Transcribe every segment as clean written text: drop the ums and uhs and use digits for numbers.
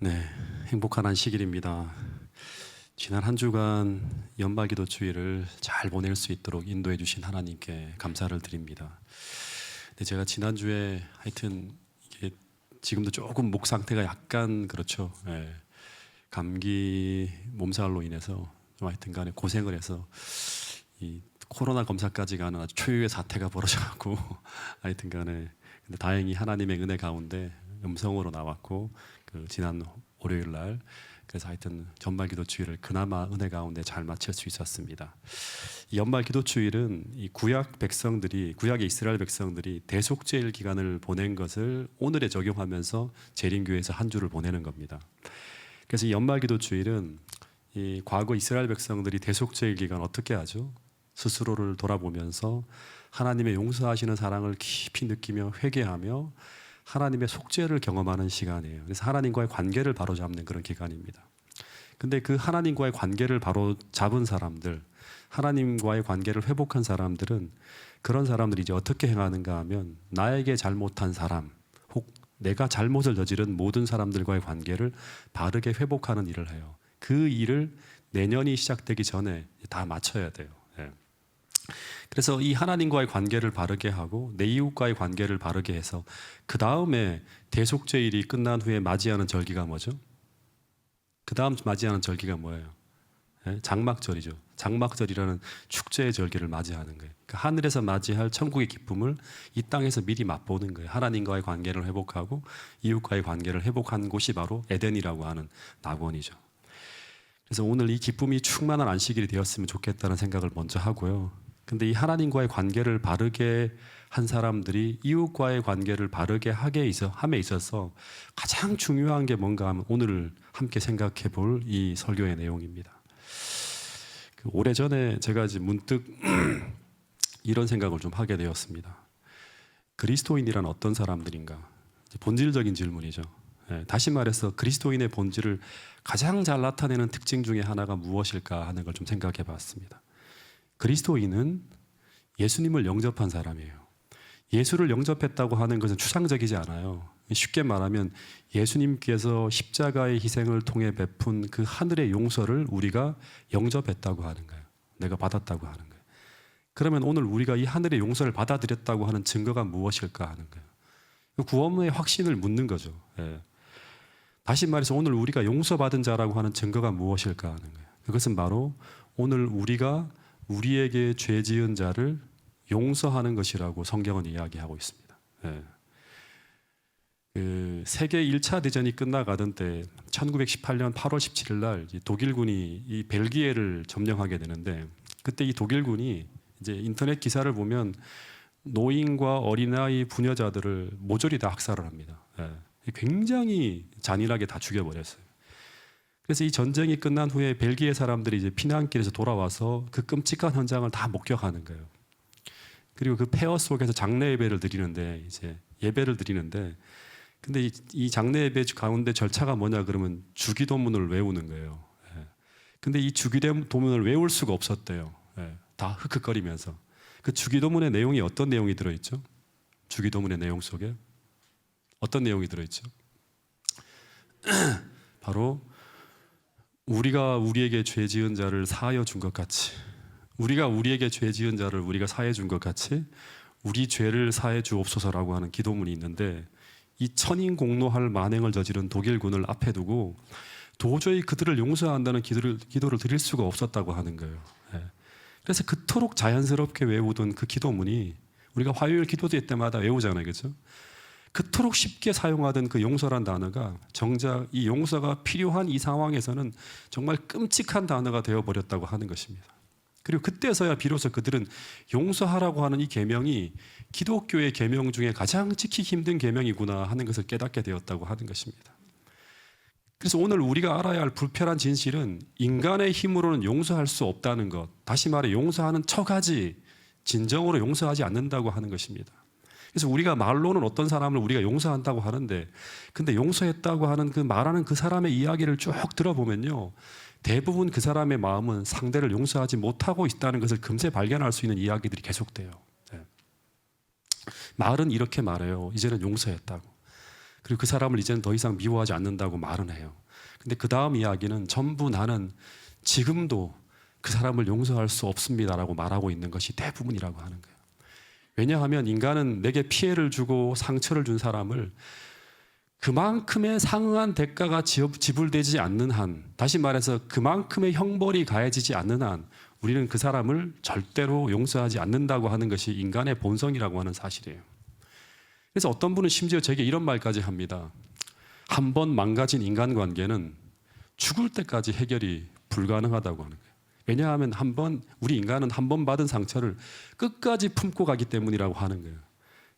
네, 행복한 안식일입니다. 지난 한 주간 연말기도 주일을 잘 보낼 수 있도록 인도해 주신 하나님께 감사를 드립니다. 근데 제가 지난주에 하여튼 이게 지금도 조금 목 상태가 약간 그렇죠. 예, 감기 몸살로 인해서 좀 하여튼 간에 고생을 해서 이 코로나 검사까지 가는 아주 초유의 사태가 벌어져갖고 하여튼 간에 근데 다행히 하나님의 은혜 가운데 음성으로 나왔고 그 지난 월요일 날 그래서 하여튼 연말 기도 주일을 그나마 은혜 가운데 잘 마칠 수 있었습니다. 이 연말 기도 주일은 이 구약의 이스라엘 백성들이 대속죄일 기간을 보낸 것을 오늘에 적용하면서 재림교회에서 한 주를 보내는 겁니다. 그래서 이 연말 기도 주일은 이 과거 이스라엘 백성들이 대속죄일 기간 어떻게 하죠? 스스로를 돌아보면서 하나님의 용서하시는 사랑을 깊이 느끼며 회개하며 하나님의 속죄를 경험하는 시간이에요. 그래서 하나님과의 관계를 바로잡는 그런 기간입니다. 근데 그 하나님과의 관계를 바로잡은 사람들, 하나님과의 관계를 회복한 사람들은 그런 사람들이 이제 어떻게 행하는가 하면 나에게 잘못한 사람, 혹 내가 잘못을 저지른 모든 사람들과의 관계를 바르게 회복하는 일을 해요. 그 일을 내년이 시작되기 전에 다 마쳐야 돼요. 그래서 이 하나님과의 관계를 바르게 하고 내 이웃과의 관계를 바르게 해서 그 다음에 대속죄일이 끝난 후에 맞이하는 절기가 뭐죠? 그 다음 맞이하는 절기가 뭐예요? 장막절이죠. 장막절이라는 축제의 절기를 맞이하는 거예요. 그러니까 하늘에서 맞이할 천국의 기쁨을 이 땅에서 미리 맛보는 거예요. 하나님과의 관계를 회복하고 이웃과의 관계를 회복한 곳이 바로 에덴이라고 하는 낙원이죠. 그래서 오늘 이 기쁨이 충만한 안식일이 되었으면 좋겠다는 생각을 먼저 하고요. 근데 이 하나님과의 관계를 바르게 한 사람들이 이웃과의 관계를 바르게 함에 있어서 가장 중요한 게 뭔가 하면 오늘 함께 생각해 볼 이 설교의 내용입니다. 오래전에 제가 이제 문득 이런 생각을 좀 하게 되었습니다. 그리스도인이란 어떤 사람들인가? 본질적인 질문이죠. 다시 말해서 그리스도인의 본질을 가장 잘 나타내는 특징 중에 하나가 무엇일까 하는 걸 좀 생각해 봤습니다. 그리스도인은 예수님을 영접한 사람이에요. 예수를 영접했다고 하는 것은 추상적이지 않아요. 쉽게 말하면 예수님께서 십자가의 희생을 통해 베푼 그 하늘의 용서를 우리가 영접했다고 하는 거예요. 내가 받았다고 하는 거예요. 그러면 오늘 우리가 이 하늘의 용서를 받아들였다고 하는 증거가 무엇일까 하는 거예요. 구원의 확신을 묻는 거죠. 다시 말해서 오늘 우리가 용서받은 자라고 하는 증거가 무엇일까 하는 거예요. 그것은 바로 오늘 우리가 우리에게 죄 지은 자를 용서하는 것이라고 성경은 이야기하고 있습니다. 그 세계 1차 대전이 끝나가던 때 1918년 8월 17일 날 독일군이 이 벨기에를 점령하게 되는데 그때 이 독일군이 이제 인터넷 기사를 보면 노인과 어린아이 부녀자들을 모조리 다 학살을 합니다. 굉장히 잔인하게 다 죽여버렸어요. 그래서 이 전쟁이 끝난 후에 벨기에 사람들이 이제 피난길에서 돌아와서 그 끔찍한 현장을 다 목격하는 거예요. 그리고 그 폐허 속에서 장례 예배를 드리는데 근데 이 장례 예배 가운데 절차가 뭐냐 그러면 주기도문을 외우는 거예요. 근데 이 주기도문을 외울 수가 없었대요. 다 흑흑거리면서. 그 주기도문의 내용이 어떤 내용이 들어있죠? 주기도문의 내용 속에 어떤 내용이 들어있죠? 바로 우리가 우리에게 죄 지은 자를 사하여 준 것 같이 우리가 우리에게 죄 지은 자를 우리가 사해 준 것 같이 우리 죄를 사해 주옵소서라고 하는 기도문이 있는데 이 천인공노할 만행을 저지른 독일군을 앞에 두고 도저히 그들을 용서한다는 기도를 드릴 수가 없었다고 하는 거예요. 그래서 그토록 자연스럽게 외우던 그 기도문이 우리가 화요일 기도회 때마다 외우잖아요. 그렇죠? 그토록 쉽게 사용하던 그 용서란 단어가 정작 이 용서가 필요한 이 상황에서는 정말 끔찍한 단어가 되어버렸다고 하는 것입니다. 그리고 그때서야 비로소 그들은 용서하라고 하는 이 계명이 기독교의 계명 중에 가장 지키기 힘든 계명이구나 하는 것을 깨닫게 되었다고 하는 것입니다. 그래서 오늘 우리가 알아야 할 불편한 진실은 인간의 힘으로는 용서할 수 없다는 것, 다시 말해 용서하는 척하지 진정으로 용서하지 않는다고 하는 것입니다. 그래서 우리가 말로는 어떤 사람을 우리가 용서한다고 하는데 근데 용서했다고 하는 그 말하는 그 사람의 이야기를 쭉 들어보면요 대부분 그 사람의 마음은 상대를 용서하지 못하고 있다는 것을 금세 발견할 수 있는 이야기들이 계속돼요. 말은 이렇게 말해요. 이제는 용서했다고. 그리고 그 사람을 이제는 더 이상 미워하지 않는다고 말은 해요. 근데 그 다음 이야기는 전부 나는 지금도 그 사람을 용서할 수 없습니다라고 말하고 있는 것이 대부분이라고 하는 거예요. 왜냐하면 인간은 내게 피해를 주고 상처를 준 사람을 그만큼의 상응한 대가가 지불되지 않는 한, 다시 말해서 그만큼의 형벌이 가해지지 않는 한 우리는 그 사람을 절대로 용서하지 않는다고 하는 것이 인간의 본성이라고 하는 사실이에요. 그래서 어떤 분은 심지어 제게 이런 말까지 합니다. 한 번 망가진 인간관계는 죽을 때까지 해결이 불가능하다고 하는 거예요. 왜냐하면 우리 인간은 한 번 받은 상처를 끝까지 품고 가기 때문이라고 하는 거예요.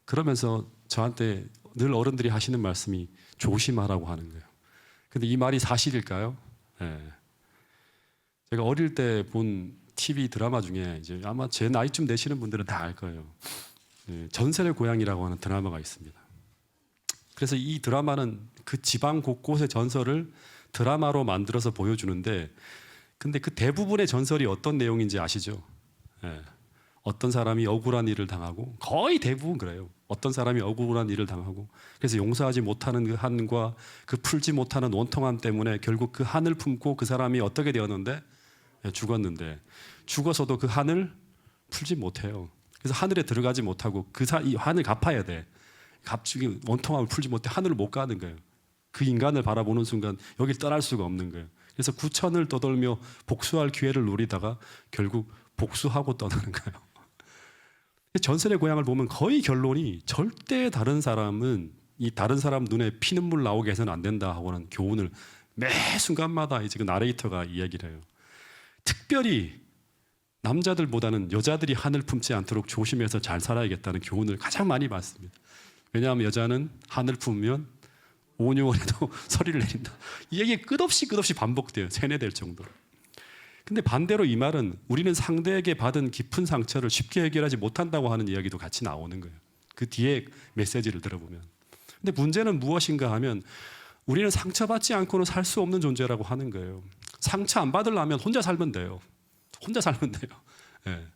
그러면서 저한테 늘 어른들이 하시는 말씀이 조심하라고 하는 거예요. 근데 이 말이 사실일까요? 네. 제가 어릴 때 본 TV 드라마 중에 이제 아마 제 나이쯤 되시는 분들은 다 알 거예요. 네, 전설의 고향이라고 하는 드라마가 있습니다. 그래서 이 드라마는 그 지방 곳곳의 전설을 드라마로 만들어서 보여주는데, 근데 그 대부분의 전설이 어떤 내용인지 아시죠? 네. 어떤 사람이 억울한 일을 당하고, 거의 대부분 그래요. 어떤 사람이 억울한 일을 당하고, 그래서 용서하지 못하는 그 한과 그 풀지 못하는 원통함 때문에 결국 그 한을 품고 그 사람이 어떻게 되었는데? 죽었는데, 죽어서도 그 한을 풀지 못해요. 그래서 하늘에 들어가지 못하고 이 한을 갚아야 돼. 갑자기 원통함을 풀지 못해 하늘을 못 가는 거예요. 그 인간을 바라보는 순간 여길 떠날 수가 없는 거예요. 그래서 구천을 떠돌며 복수할 기회를 노리다가 결국 복수하고 떠나는 거예요. 전설의 고향을 보면 거의 결론이 절대 다른 사람은 이 다른 사람 눈에 피눈물 나오게 해서는 안 된다 하고는 교훈을 매 순간마다 이제 그 나레이터가 이야기를 해요. 특별히 남자들보다는 여자들이 한을 품지 않도록 조심해서 잘 살아야겠다는 교훈을 가장 많이 받습니다. 왜냐하면 여자는 한을 품으면 5년에도 소리를 내린다. 이 얘기 끝없이 반복돼요. 세뇌될 정도로. 근데 반대로 이 말은 우리는 상대에게 받은 깊은 상처를 쉽게 해결하지 못한다고 하는 이야기도 같이 나오는 거예요. 그 뒤에 메시지를 들어보면. 근데 문제는 무엇인가 하면 우리는 상처받지 않고는 살 수 없는 존재라고 하는 거예요. 상처 안 받으려면 혼자 살면 돼요. 혼자 살면 돼요. 네.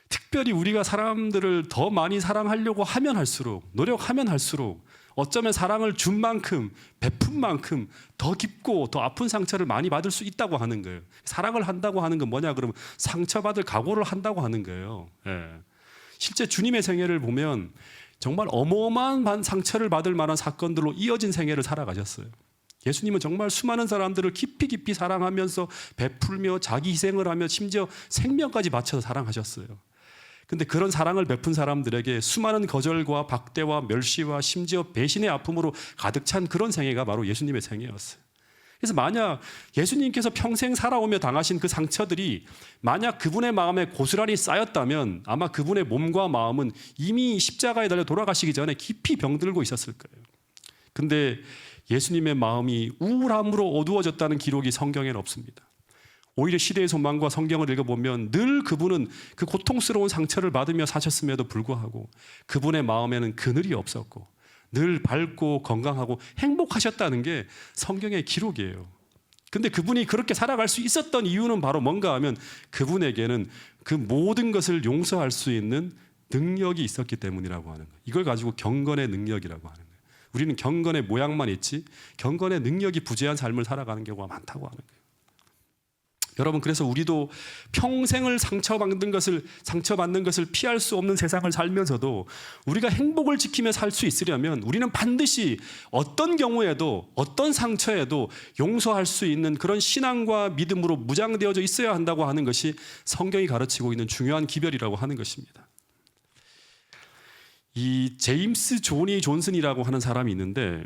특별히 우리가 사람들을 더 많이 사랑하려고 하면 할수록, 노력하면 할수록 어쩌면 사랑을 준 만큼, 베푼 만큼 더 깊고 더 아픈 상처를 많이 받을 수 있다고 하는 거예요. 사랑을 한다고 하는 건 뭐냐 그러면 상처받을 각오를 한다고 하는 거예요. 네. 실제 주님의 생애를 보면 정말 어마어마한 상처를 받을 만한 사건들로 이어진 생애를 살아가셨어요. 예수님은 정말 수많은 사람들을 깊이 사랑하면서 베풀며 자기 희생을 하며 심지어 생명까지 바쳐서 사랑하셨어요. 근데 그런 사랑을 베푼 사람들에게 수많은 거절과 박대와 멸시와 심지어 배신의 아픔으로 가득 찬 그런 생애가 바로 예수님의 생애였어요. 그래서 만약 예수님께서 평생 살아오며 당하신 그 상처들이 만약 그분의 마음에 고스란히 쌓였다면 아마 그분의 몸과 마음은 이미 십자가에 달려 돌아가시기 전에 깊이 병들고 있었을 거예요. 근데 예수님의 마음이 우울함으로 어두워졌다는 기록이 성경에는 없습니다. 오히려 시대의 소망과 성경을 읽어보면 늘 그분은 그 고통스러운 상처를 받으며 사셨음에도 불구하고 그분의 마음에는 그늘이 없었고 늘 밝고 건강하고 행복하셨다는 게 성경의 기록이에요. 근데 그분이 그렇게 살아갈 수 있었던 이유는 바로 뭔가 하면 그분에게는 그 모든 것을 용서할 수 있는 능력이 있었기 때문이라고 하는 거예요. 이걸 가지고 경건의 능력이라고 하는 거예요. 우리는 경건의 모양만 있지 경건의 능력이 부재한 삶을 살아가는 경우가 많다고 하는 거예요. 여러분, 그래서 우리도 평생을 상처받는 것을 피할 수 없는 세상을 살면서도 우리가 행복을 지키며 살 수 있으려면 우리는 반드시 어떤 경우에도 어떤 상처에도 용서할 수 있는 그런 신앙과 믿음으로 무장되어져 있어야 한다고 하는 것이 성경이 가르치고 있는 중요한 기별이라고 하는 것입니다. 이 제임스 조니 존슨이라고 하는 사람이 있는데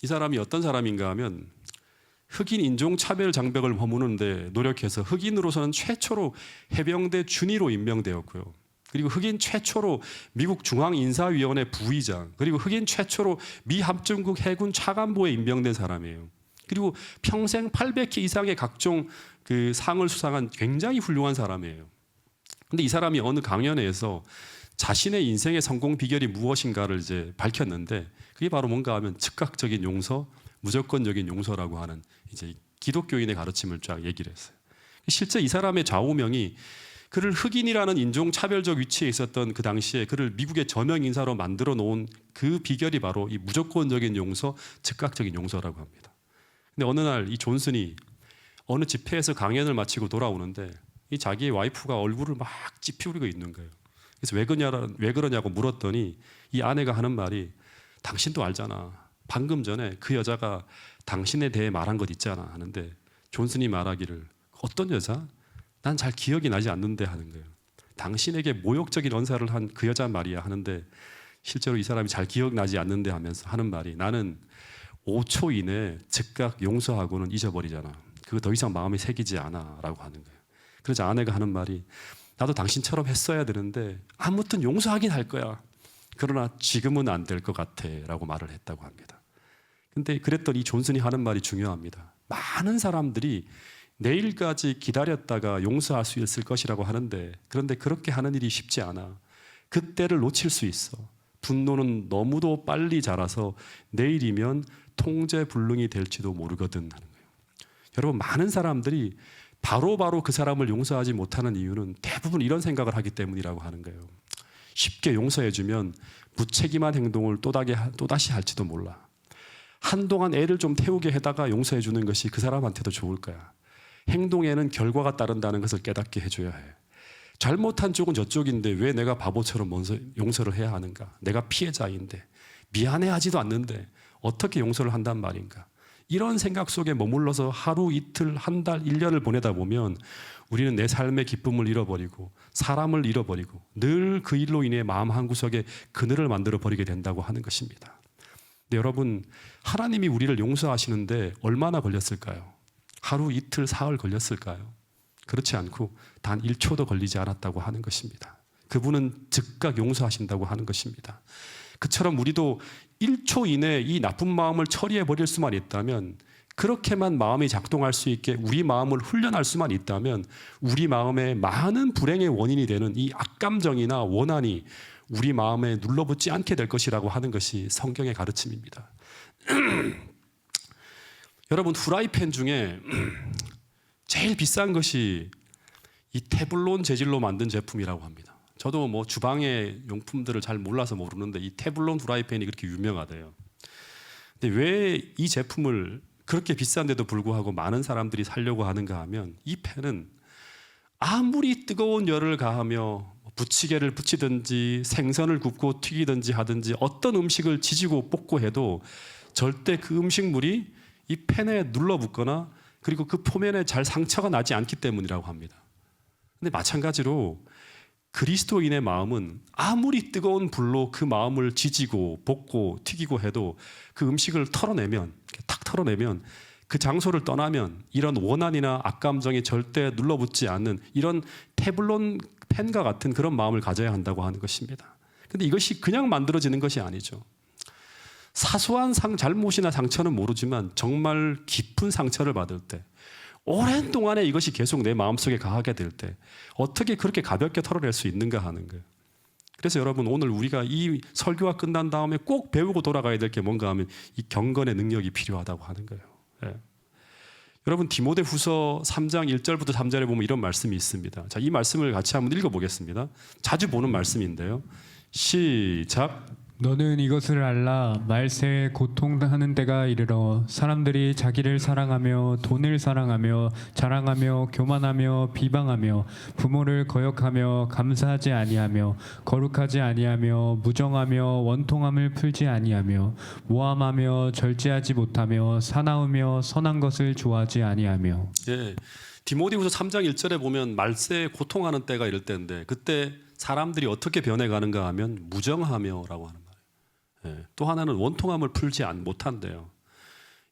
이 사람이 어떤 사람인가 하면 흑인 인종차별 장벽을 허무는데 노력해서 흑인으로서는 최초로 해병대 준위로 임명되었고요. 그리고 흑인 최초로 미국 중앙인사위원회 부의장, 그리고 흑인 최초로 미 합중국 해군 차관보에 임명된 사람이에요. 그리고 평생 800회 이상의 각종 그 상을 수상한 굉장히 훌륭한 사람이에요. 근데 이 사람이 어느 강연회에서 자신의 인생의 성공 비결이 무엇인가를 이제 밝혔는데 그게 바로 뭔가 하면 즉각적인 용서, 무조건적인 용서라고 하는 이제 기독교인의 가르침을 쫙 얘기를 했어요. 실제 이 사람의 좌우명이 그를 흑인이라는 인종차별적 위치에 있었던 그 당시에 그를 미국의 저명 인사로 만들어 놓은 그 비결이 바로 이 무조건적인 용서, 즉각적인 용서라고 합니다. 근데 어느 날 이 존슨이 어느 집회에서 강연을 마치고 돌아오는데 이 자기의 와이프가 얼굴을 막 찌푸리고 있는 거예요. 그래서 왜 그러냐고 물었더니 이 아내가 하는 말이 당신도 알잖아. 방금 전에 그 여자가 당신에 대해 말한 것 있잖아 하는데 존슨이 말하기를 어떤 여자? 난 잘 기억이 나지 않는데 하는 거예요. 당신에게 모욕적인 언사를 한 그 여자 말이야 하는데 실제로 이 사람이 잘 기억나지 않는데 하면서 하는 말이 나는 5초 이내에 즉각 용서하고는 잊어버리잖아. 그거 더 이상 마음에 새기지 않아 라고 하는 거예요. 그러자 아내가 하는 말이 나도 당신처럼 했어야 되는데 아무튼 용서하긴 할 거야. 그러나 지금은 안 될 것 같아 라고 말을 했다고 합니다. 근데 그랬더니 존슨이 하는 말이 중요합니다. 많은 사람들이 내일까지 기다렸다가 용서할 수 있을 것이라고 하는데 그런데 그렇게 하는 일이 쉽지 않아. 그때를 놓칠 수 있어. 분노는 너무도 빨리 자라서 내일이면 통제불능이 될지도 모르거든 하는 거예요. 여러분 많은 사람들이 바로바로 그 사람을 용서하지 못하는 이유는 대부분 이런 생각을 하기 때문이라고 하는 거예요. 쉽게 용서해주면 무책임한 행동을 또다시 할지도 몰라. 한동안 애를 좀 태우게 해다가 용서해주는 것이 그 사람한테도 좋을 거야. 행동에는 결과가 따른다는 것을 깨닫게 해줘야 해. 잘못한 쪽은 저쪽인데 왜 내가 바보처럼 먼저 용서를 해야 하는가? 내가 피해자인데 미안해하지도 않는데 어떻게 용서를 한단 말인가? 이런 생각 속에 머물러서 하루 이틀 한 달 1년을 보내다 보면 우리는 내 삶의 기쁨을 잃어버리고 사람을 잃어버리고 늘 그 일로 인해 마음 한구석에 그늘을 만들어 버리게 된다고 하는 것입니다. 근데 여러분 하나님이 우리를 용서하시는데 얼마나 걸렸을까요? 하루 이틀 사흘 걸렸을까요? 그렇지 않고 단 1초도 걸리지 않았다고 하는 것입니다. 그분은 즉각 용서하신다고 하는 것입니다. 그처럼 우리도 1초 이내에 이 나쁜 마음을 처리해 버릴 수만 있다면 그렇게만 마음이 작동할 수 있게 우리 마음을 훈련할 수만 있다면 우리 마음에 많은 불행의 원인이 되는 이 악감정이나 원한이 우리 마음에 눌러붙지 않게 될 것이라고 하는 것이 성경의 가르침입니다. 여러분 후라이팬 중에 제일 비싼 것이 이 테블론 재질로 만든 제품이라고 합니다. 저도 뭐 주방의 용품들을 잘 몰라서 모르는데 이 테블론 후라이팬이 그렇게 유명하대요. 근데 왜 이 제품을 그렇게 비싼데도 불구하고 많은 사람들이 사려고 하는가 하면 이 팬은 아무리 뜨거운 열을 가하며 부치개를 붙이든지 생선을 굽고 튀기든지 하든지 어떤 음식을 지지고 볶고 해도 절대 그 음식물이 이 팬에 눌러붙거나 그리고 그 표면에 잘 상처가 나지 않기 때문이라고 합니다. 근데 마찬가지로 그리스도인의 마음은 아무리 뜨거운 불로 그 마음을 지지고 볶고 튀기고 해도 그 음식을 털어내면 탁 털어내면 그 장소를 떠나면 이런 원한이나 악감정이 절대 눌러붙지 않는 이런 테블론 팬과 같은 그런 마음을 가져야 한다고 하는 것입니다. 근데 이것이 그냥 만들어지는 것이 아니죠. 사소한 잘못이나 상처는 모르지만 정말 깊은 상처를 받을 때 오랜 동안에 이것이 계속 내 마음속에 가하게 될 때 어떻게 그렇게 가볍게 털어낼 수 있는가 하는 거예요. 그래서 여러분 오늘 우리가 이 설교가 끝난 다음에 꼭 배우고 돌아가야 될 게 뭔가 하면 이 경건의 능력이 필요하다고 하는 거예요. 예. 여러분 디모데후서 3장 1절부터 3절에 보면 이런 말씀이 있습니다. 자, 이 말씀을 같이 한번 읽어보겠습니다. 자주 보는 말씀인데요. 시작. 너는 이것을 알라. 말세에 고통하는 때가 이르러 사람들이 자기를 사랑하며 돈을 사랑하며 자랑하며 교만하며 비방하며 부모를 거역하며 감사하지 아니하며 거룩하지 아니하며 무정하며 원통함을 풀지 아니하며 모함하며 절제하지 못하며 사나우며 선한 것을 좋아하지 아니하며. 예, 디모데후서 3장 1절에 보면 말세에 고통하는 때가 이럴 때인데 그때 사람들이 어떻게 변해가는가 하면 무정하며라고 하는 말. 예, 또 하나는 원통함을 풀지 못한대요.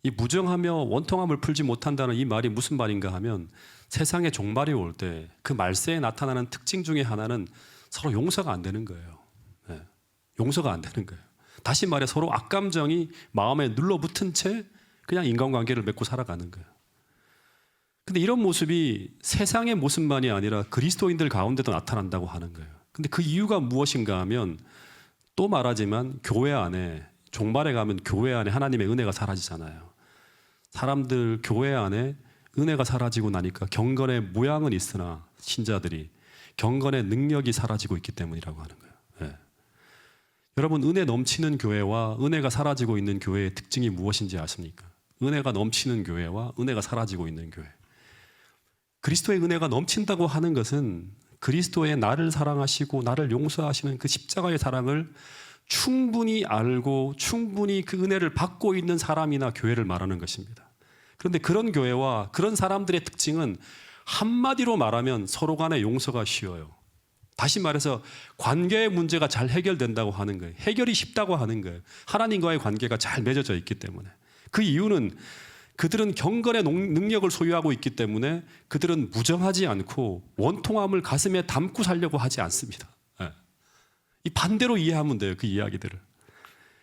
이 무정하며 원통함을 풀지 못한다는 이 말이 무슨 말인가 하면 세상에 종말이 올 때 그 말세에 나타나는 특징 중에 하나는 서로 용서가 안 되는 거예요. 예, 용서가 안 되는 거예요. 다시 말해 서로 악감정이 마음에 눌러붙은 채 그냥 인간관계를 맺고 살아가는 거예요. 근데 이런 모습이 세상의 모습만이 아니라 그리스도인들 가운데도 나타난다고 하는 거예요. 근데 그 이유가 무엇인가 하면 또 말하지만 교회 안에 종말에 가면 교회 안에 하나님의 은혜가 사라지잖아요. 사람들 교회 안에 은혜가 사라지고 나니까 경건의 모양은 있으나 신자들이 경건의 능력이 사라지고 있기 때문이라고 하는 거예요. 예. 여러분, 은혜 넘치는 교회와 은혜가 사라지고 있는 교회의 특징이 무엇인지 아십니까? 은혜가 넘치는 교회와 은혜가 사라지고 있는 교회. 그리스도의 은혜가 넘친다고 하는 것은 그리스도의 나를 사랑하시고 나를 용서하시는 그 십자가의 사랑을 충분히 알고 충분히 그 은혜를 받고 있는 사람이나 교회를 말하는 것입니다. 그런데 그런 교회와 그런 사람들의 특징은 한마디로 말하면 서로 간의 용서가 쉬워요. 다시 말해서 관계의 문제가 잘 해결된다고 하는 거예요. 해결이 쉽다고 하는 거예요. 하나님과의 관계가 잘 맺어져 있기 때문에. 그 이유는 그들은 경건의 능력을 소유하고 있기 때문에 그들은 무정하지 않고 원통함을 가슴에 담고 살려고 하지 않습니다. 예. 이 반대로 이해하면 돼요, 그 이야기들을.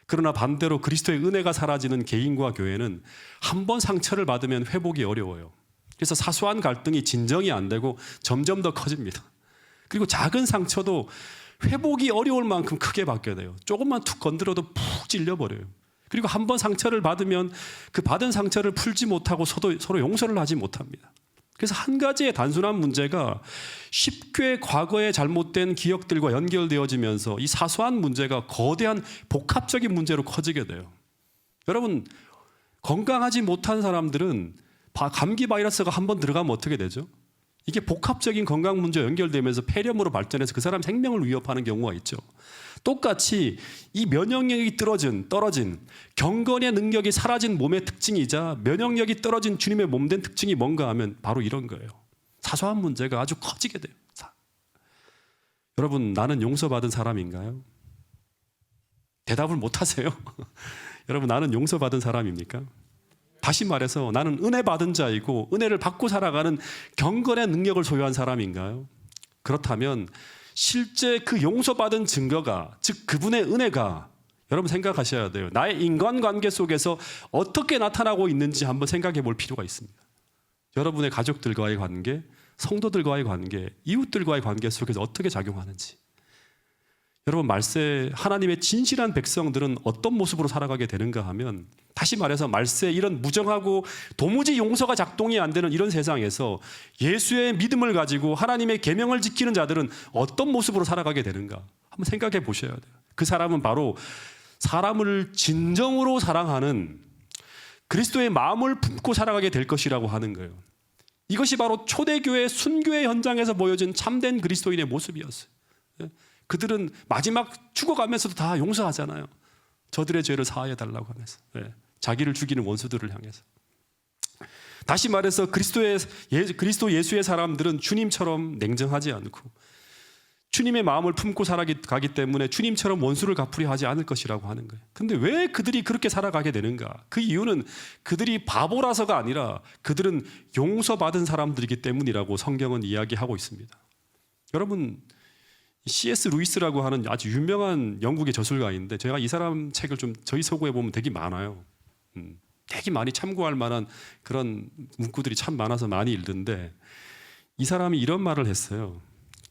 그러나 반대로 그리스도의 은혜가 사라지는 개인과 교회는 한 번 상처를 받으면 회복이 어려워요. 그래서 사소한 갈등이 진정이 안 되고 점점 더 커집니다. 그리고 작은 상처도 회복이 어려울 만큼 크게 바뀌어야 돼요. 조금만 툭 건드려도 푹 찔려버려요. 그리고 한 번 상처를 받으면 그 받은 상처를 풀지 못하고 서로 용서를 하지 못합니다. 그래서 한 가지의 단순한 문제가 쉽게 과거의 잘못된 기억들과 연결되어지면서 이 사소한 문제가 거대한 복합적인 문제로 커지게 돼요. 여러분, 건강하지 못한 사람들은 감기 바이러스가 한 번 들어가면 어떻게 되죠? 이게 복합적인 건강 문제와 연결되면서 폐렴으로 발전해서 그 사람 생명을 위협하는 경우가 있죠. 똑같이 이 면역력이 떨어진 경건의 능력이 사라진 몸의 특징이자 면역력이 떨어진 주님의 몸된 특징이 뭔가 하면 바로 이런 거예요. 사소한 문제가 아주 커지게 돼요. 여러분, 나는 용서받은 사람인가요? 대답을 못 하세요. 여러분, 나는 용서받은 사람입니까? 다시 말해서 나는 은혜 받은 자이고 은혜를 받고 살아가는 경건의 능력을 소유한 사람인가요? 그렇다면 실제 그 용서받은 증거가, 즉 그분의 은혜가 여러분 생각하셔야 돼요. 나의 인간관계 속에서 어떻게 나타나고 있는지 한번 생각해 볼 필요가 있습니다. 여러분의 가족들과의 관계, 성도들과의 관계, 이웃들과의 관계 속에서 어떻게 작용하는지. 여러분, 말세 하나님의 진실한 백성들은 어떤 모습으로 살아가게 되는가 하면, 다시 말해서 말세 이런 무정하고 도무지 용서가 작동이 안 되는 이런 세상에서 예수의 믿음을 가지고 하나님의 계명을 지키는 자들은 어떤 모습으로 살아가게 되는가 한번 생각해 보셔야 돼요. 그 사람은 바로 사람을 진정으로 사랑하는 그리스도의 마음을 품고 살아가게 될 것이라고 하는 거예요. 이것이 바로 초대교회 순교의 현장에서 보여진 참된 그리스도인의 모습이었어요. 그들은 마지막 죽어가면서도 다 용서하잖아요. 저들의 죄를 사하여 달라고 하면서, 자기를 죽이는 원수들을 향해서. 다시 말해서 그리스도 예수의 사람들은 주님처럼 냉정하지 않고 주님의 마음을 품고 살아가기 때문에 주님처럼 원수를 갚으려 하지 않을 것이라고 하는 거예요. 근데 왜 그들이 그렇게 살아가게 되는가? 그 이유는 그들이 바보라서가 아니라 그들은 용서받은 사람들이기 때문이라고 성경은 이야기하고 있습니다. 여러분, C.S. 루이스라고 하는 아주 유명한 영국의 저술가인데, 제가 이 사람 책을 좀 저희 서구에 보면 되게 많아요. 되게 많이 참고할 만한 그런 문구들이 참 많아서 많이 읽는데, 이 사람이 이런 말을 했어요.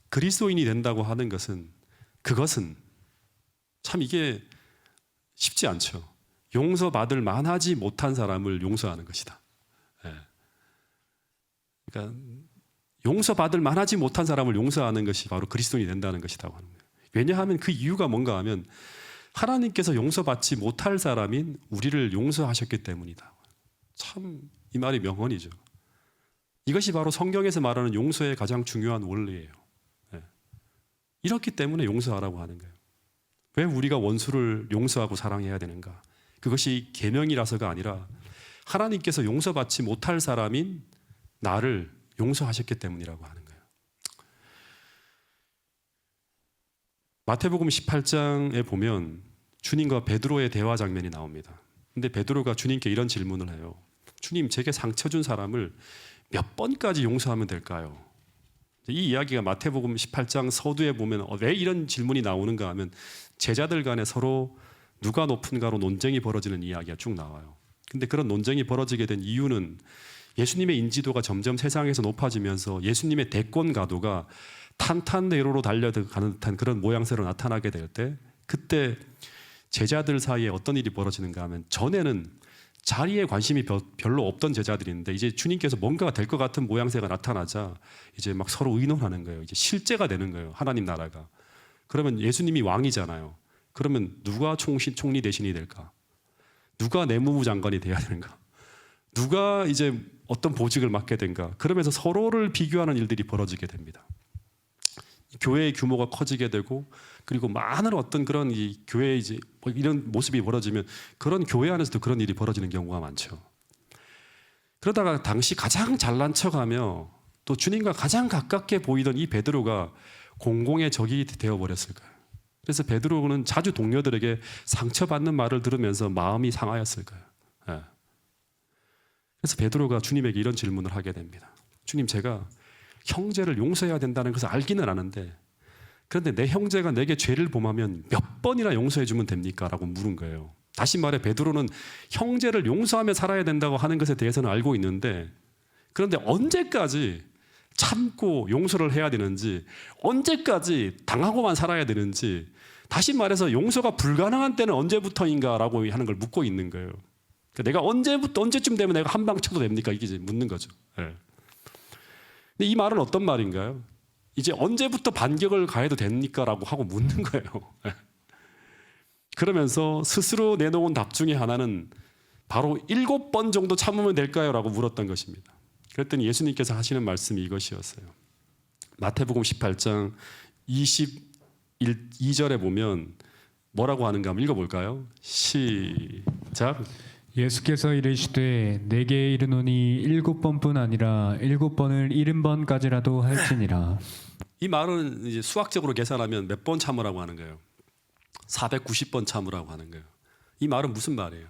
그리스도인이 된다고 하는 것은, 그것은 참 이게 쉽지 않죠. 용서받을 만하지 못한 사람을 용서하는 것이다. 그러니까 용서받을 만하지 못한 사람을 용서하는 것이 바로 그리스도인이 된다는 것이라고 하는 거예요. 왜냐하면 그 이유가 뭔가 하면 하나님께서 용서받지 못할 사람인 우리를 용서하셨기 때문이다. 참 이 말이 명언이죠. 이것이 바로 성경에서 말하는 용서의 가장 중요한 원리예요. 이렇기 때문에 용서하라고 하는 거예요. 왜 우리가 원수를 용서하고 사랑해야 되는가? 그것이 계명이라서가 아니라 하나님께서 용서받지 못할 사람인 나를 용서하셨기 때문이라고 하는 거예요. 마태복음 18장에 보면 주님과 베드로의 대화 장면이 나옵니다. 근데 베드로가 주님께 이런 질문을 해요. 주님, 제게 상처 준 사람을 몇 번까지 용서하면 될까요? 이 이야기가 마태복음 18장 서두에 보면 왜 이런 질문이 나오는가 하면 제자들 간에 서로 누가 높은가로 논쟁이 벌어지는 이야기가 쭉 나와요. 근데 그런 논쟁이 벌어지게 된 이유는 예수님의 인지도가 점점 세상에서 높아지면서 예수님의 대권 가도가 탄탄대로로 달려가는 듯한 그런 모양새로 나타나게 될 때, 그때 제자들 사이에 어떤 일이 벌어지는가 하면 전에는 자리에 관심이 별로 없던 제자들인데 이제 주님께서 뭔가가 될 것 같은 모양새가 나타나자 이제 막 서로 의논하는 거예요. 이제 실제가 되는 거예요. 하나님 나라가. 그러면 예수님이 왕이잖아요. 그러면 누가 총리 대신이 될까? 누가 내무부 장관이 돼야 되는가? 누가 이제 어떤 보직을 맡게 된가? 그러면서 서로를 비교하는 일들이 벌어지게 됩니다. 교회의 규모가 커지게 되고 그리고 많은 어떤 그런 이 교회 이제 뭐 이런 모습이 벌어지면 그런 교회 안에서도 그런 일이 벌어지는 경우가 많죠. 그러다가 당시 가장 잘난 척하며 또 주님과 가장 가깝게 보이던 이 베드로가 공공의 적이 되어 버렸을 거예요. 그래서 베드로는 자주 동료들에게 상처받는 말을 들으면서 마음이 상하였을 거예요. 예. 그래서 베드로가 주님에게 이런 질문을 하게 됩니다. 주님, 제가 형제를 용서해야 된다는 것을 알기는 아는데 그런데 내 형제가 내게 죄를 범하면 몇 번이나 용서해 주면 됩니까? 라고 물은 거예요. 다시 말해 베드로는 형제를 용서하며 살아야 된다고 하는 것에 대해서는 알고 있는데 그런데 언제까지 참고 용서를 해야 되는지 언제까지 당하고만 살아야 되는지 다시 말해서 용서가 불가능한 때는 언제부터인가라고 하는 걸 묻고 있는 거예요. 그러니까 내가 언제쯤 되면 내가 한 방 쳐도 됩니까? 이게 이제 묻는 거죠. 네. 근데 이 말은 어떤 말인가요? 이제 언제부터 반격을 가해도 됩니까? 라고 하고 묻는 거예요. 그러면서 스스로 내놓은 답 중에 하나는 바로 7번 정도 참으면 될까요? 라고 물었던 것입니다. 그랬더니 예수님께서 하시는 말씀이 이것이었어요. 마태복음 18장 22절에 보면 뭐라고 하는가 한번 읽어볼까요? 시작. 예수께서 이르시되 내게 이르노니 7번뿐 아니라 7번을 70번까지라도 할지니라. 이 말은 이제 수학적으로 계산하면 몇 번 참으라고 하는 거예요? 490번 참으라고 하는 거예요. 이 말은 무슨 말이에요?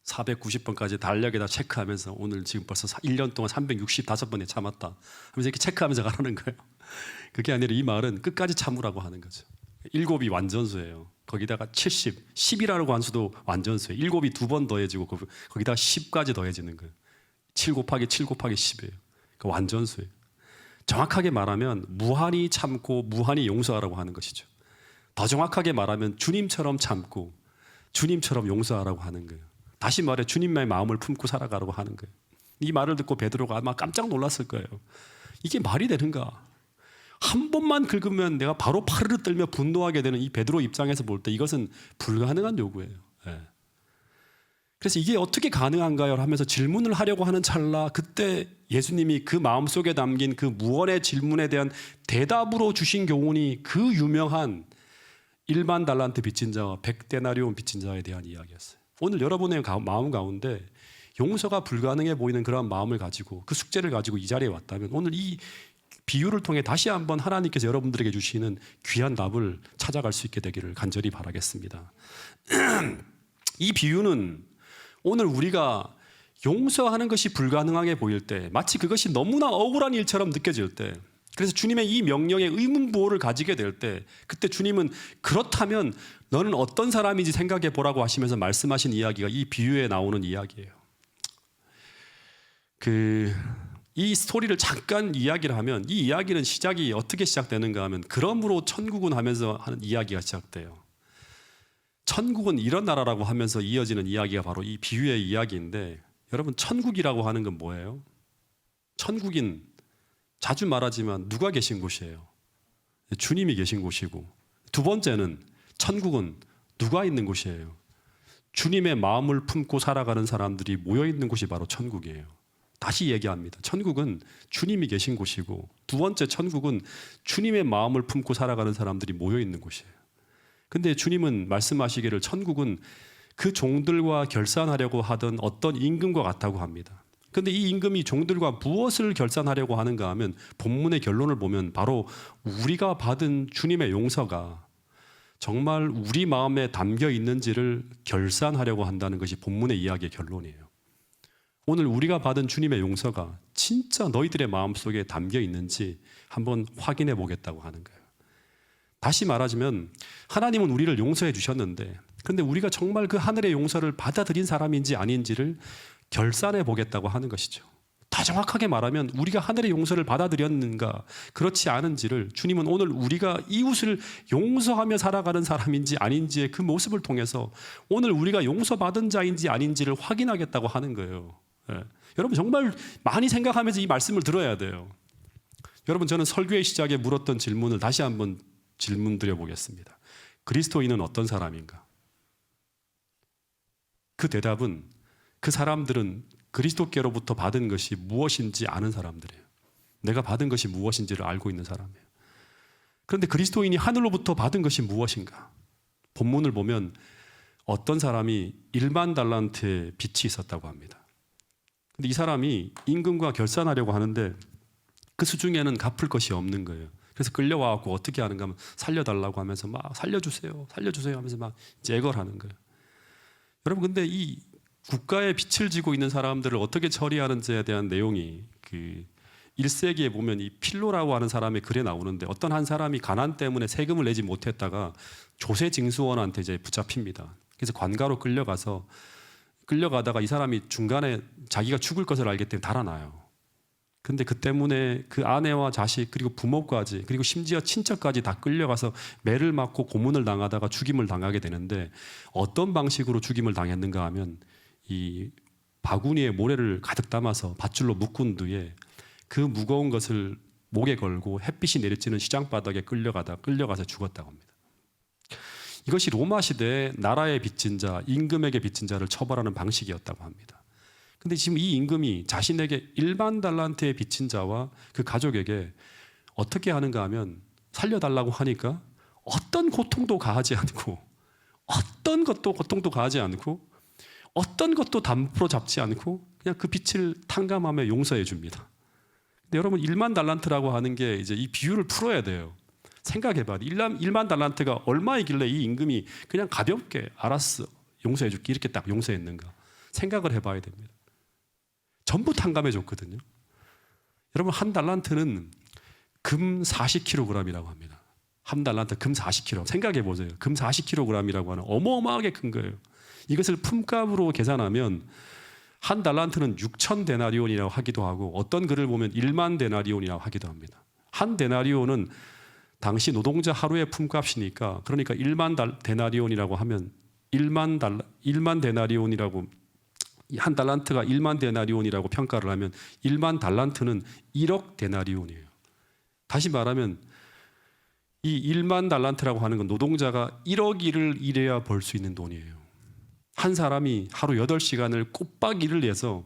490번까지 달력에다 체크하면서 오늘 지금 벌써 1년 동안 365번에 참았다 하면서 이렇게 체크하면서 가라는 거예요. 그게 아니라 이 말은 끝까지 참으라고 하는 거죠. 7이 완전수예요. 거기다가 70, 10이라고 한 수도 완전수예요. 7이 2번 더해지고 거기다가 10까지 더해지는 거예요. 7 곱하기 7 곱하기 10이에요. 그 완전수예요. 정확하게 말하면 무한히 참고 무한히 용서하라고 하는 것이죠. 더 정확하게 말하면 주님처럼 참고 주님처럼 용서하라고 하는 거예요. 다시 말해 주님의 마음을 품고 살아가라고 하는 거예요. 이 말을 듣고 베드로가 아마 깜짝 놀랐을 거예요. 이게 말이 되는가? 한 번만 긁으면 내가 바로 파르르 떨며 분노하게 되는 이 베드로 입장에서 볼 때 이것은 불가능한 요구예요. 예. 그래서 이게 어떻게 가능한가요? 하면서 질문을 하려고 하는 찰나 그때 예수님이 그 마음속에 담긴 그 무언의 질문에 대한 대답으로 주신 교훈이 그 유명한 1만 달란트 빚진 자와 100데나리온 빚진 자에 대한 이야기였어요. 오늘 여러분의 마음 가운데 용서가 불가능해 보이는 그런 마음을 가지고 그 숙제를 가지고 이 자리에 왔다면 오늘 이 비유를 통해 다시 한번 하나님께서 여러분들에게 주시는 귀한 답을 찾아갈 수 있게 되기를 간절히 바라겠습니다. 이 비유는 오늘 우리가 용서하는 것이 불가능하게 보일 때 마치 그것이 너무나 억울한 일처럼 느껴질 때 그래서 주님의 이 명령에 의문부호를 가지게 될 때 그때 주님은 그렇다면 너는 어떤 사람인지 생각해 보라고 하시면서 말씀하신 이야기가 이 비유에 나오는 이야기예요. 이 스토리를 잠깐 이야기를 하면 이 이야기는 시작이 어떻게 시작되는가 하면 그러므로 천국은 하면서 하는 이야기가 시작돼요. 천국은 이런 나라라고 하면서 이어지는 이야기가 바로 이 비유의 이야기인데 여러분 천국이라고 하는 건 뭐예요? 천국인 자주 말하지만 누가 계신 곳이에요? 주님이 계신 곳이고 두 번째는 천국은 누가 있는 곳이에요? 주님의 마음을 품고 살아가는 사람들이 모여 있는 곳이 바로 천국이에요. 다시 얘기합니다. 천국은 주님이 계신 곳이고 두 번째 천국은 주님의 마음을 품고 살아가는 사람들이 모여 있는 곳이에요. 근데 주님은 말씀하시기를 천국은 그 종들과 결산하려고 하던 어떤 임금과 같다고 합니다. 근데 이 임금이 종들과 무엇을 결산하려고 하는가 하면 본문의 결론을 보면 바로 우리가 받은 주님의 용서가 정말 우리 마음에 담겨 있는지를 결산하려고 한다는 것이 본문의 이야기의 결론이에요. 오늘 우리가 받은 주님의 용서가 진짜 너희들의 마음속에 담겨 있는지 한번 확인해 보겠다고 하는 거예요. 다시 말하자면 하나님은 우리를 용서해 주셨는데 그런데 우리가 정말 그 하늘의 용서를 받아들인 사람인지 아닌지를 결산해 보겠다고 하는 것이죠. 더 정확하게 말하면 우리가 하늘의 용서를 받아들였는가 그렇지 않은지를 주님은 오늘 우리가 이웃을 용서하며 살아가는 사람인지 아닌지의 그 모습을 통해서 오늘 우리가 용서받은 자인지 아닌지를 확인하겠다고 하는 거예요. 예. 여러분 정말 많이 생각하면서 이 말씀을 들어야 돼요. 여러분 저는 설교의 시작에 물었던 질문을 다시 한번 질문 드려보겠습니다. 그리스도인은 어떤 사람인가? 그 대답은 그 사람들은 그리스도께로부터 받은 것이 무엇인지 아는 사람들이에요. 내가 받은 것이 무엇인지를 알고 있는 사람이에요. 그런데 그리스도인이 하늘로부터 받은 것이 무엇인가? 본문을 보면 어떤 사람이 1만 달란트의 빚이 있었다고 합니다. 근데 이 사람이 임금과 결산하려고 하는데 그 수중에는 갚을 것이 없는 거예요. 그래서 끌려와갖고 어떻게 하는가 하면 살려달라고 하면서 막 살려주세요 하면서 막 재걸 하는 거예요. 여러분 근데 이 국가의 빚을 지고 있는 사람들을 어떻게 처리하는지에 대한 내용이 그 1세기에 보면 이 필로라고 하는 사람의 글에 나오는데 어떤 한 사람이 가난 때문에 세금을 내지 못했다가 조세징수원한테 이제 붙잡힙니다. 그래서 관가로 끌려가다가 이 사람이 중간에 자기가 죽을 것을 알기 때문에 달아나요. 근데 그 때문에 그 아내와 자식 그리고 부모까지 그리고 심지어 친척까지 다 끌려가서 매를 맞고 고문을 당하다가 죽임을 당하게 되는데 어떤 방식으로 죽임을 당했는가 하면 이 바구니에 모래를 가득 담아서 밧줄로 묶은 뒤에 그 무거운 것을 목에 걸고 햇빛이 내리쬐는 시장바닥에 끌려가서 죽었다고 합니다. 이것이 로마 시대에 나라의 빚진 자, 임금에게 빚진 자를 처벌하는 방식이었다고 합니다. 근데 지금 이 임금이 자신에게 1만 달란트의 빚진 자와 그 가족에게 어떻게 하는가 하면 살려달라고 하니까 어떤 고통도 가하지 않고 어떤 것도 고통도 가하지 않고 어떤 것도 담보로 잡지 않고 그냥 그 빚을 탕감하며 용서해 줍니다. 근데 여러분 1만 달란트라고 하는 게 이제 이 비유를 풀어야 돼요. 생각해봐. 1만 달란트가 얼마이길래 이 임금이 그냥 가볍게 알았어 용서해 줄게 이렇게 딱 용서했는가 생각을 해봐야 됩니다. 전부 탕감해 줬거든요. 여러분 한 달란트는 금 40kg이라고 합니다. 한 달란트 금 40kg 생각해 보세요. 금 40kg이라고 하는 어마어마하게 큰 거예요. 이것을 품값으로 계산하면 한 달란트는 6천 데나리온이라고 하기도 하고 어떤 글을 보면 1만 데나리온이라고 하기도 합니다. 한 데나리온은 당시 노동자 하루의 품값이니까 그러니까 1만 데나리온이라고 하면 1만 데나리온이라고 한 달란트가 1만 데나리온이라고 평가를 하면 1만 달란트는 1억 데나리온이에요. 다시 말하면 이 1만 달란트라고 하는 건 노동자가 1억 일을 일해야 벌 수 있는 돈이에요. 한 사람이 하루 8시간을 꼬박 일을 해서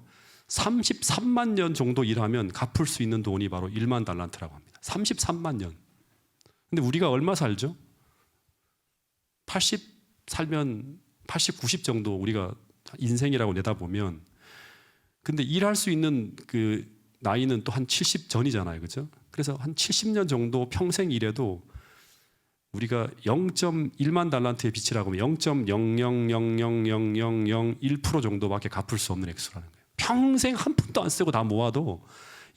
33만 년 정도 일하면 갚을 수 있는 돈이 바로 1만 달란트라고 합니다. 33만 년. 근데 우리가 얼마 살죠? 80 살면 80, 90 정도 우리가 인생이라고 내다보면 근데 일할 수 있는 그 나이는 또 한 70 전이잖아요. 그죠? 그래서 한 70년 정도 평생 일해도 우리가 0.1만 달란트의 빚이라고 하면 0.0000001% 정도밖에 갚을 수 없는 액수라는 거예요. 평생 한 푼도 안 쓰고 다 모아도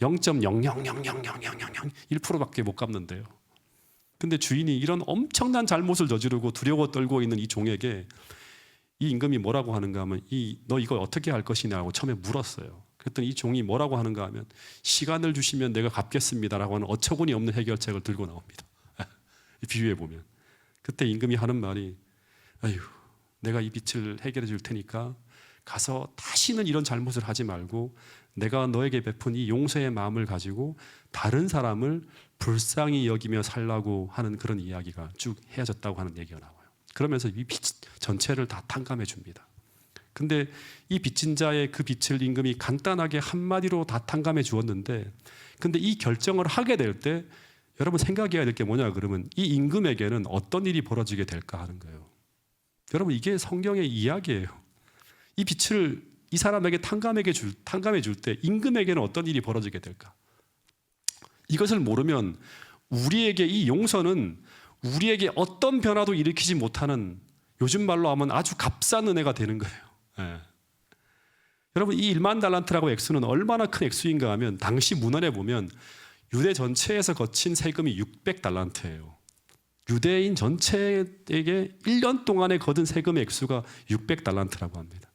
0.0000001%밖에 못 갚는데요. 근데 주인이 이런 엄청난 잘못을 저지르고 두려워 떨고 있는 이 종에게 이 임금이 뭐라고 하는가 하면 너 이거 어떻게 할 것이냐고 처음에 물었어요. 그랬더니 이 종이 뭐라고 하는가 하면 시간을 주시면 내가 갚겠습니다라고 하는 어처구니 없는 해결책을 들고 나옵니다. 비유해 보면 그때 임금이 하는 말이 아유 내가 이 빚을 해결해 줄 테니까 가서 다시는 이런 잘못을 하지 말고 내가 너에게 베푼 이 용서의 마음을 가지고 다른 사람을 불쌍히 여기며 살라고 하는 그런 이야기가 쭉 헤어졌다고 하는 얘기가 나와요. 그러면서 이 빚 전체를 다 탕감해 줍니다. 근데 이 빚진 자의 그 빚을 임금이 간단하게 한마디로 다 탕감해 주었는데 근데 이 결정을 하게 될 때 여러분 생각해야 될 게 뭐냐 그러면 이 임금에게는 어떤 일이 벌어지게 될까 하는 거예요. 여러분 이게 성경의 이야기예요. 이 빚을 이 사람에게 탕감해 줄 때 임금에게는 어떤 일이 벌어지게 될까? 이것을 모르면 우리에게 이 용서는 우리에게 어떤 변화도 일으키지 못하는 요즘 말로 하면 아주 값싼 은혜가 되는 거예요. 예. 여러분 이 1만 달란트라고 액수는 얼마나 큰 액수인가 하면 당시 문헌에 보면 유대 전체에서 거친 세금이 600달란트예요. 유대인 전체에게 1년 동안에 거둔 세금의 액수가 600달란트라고 합니다.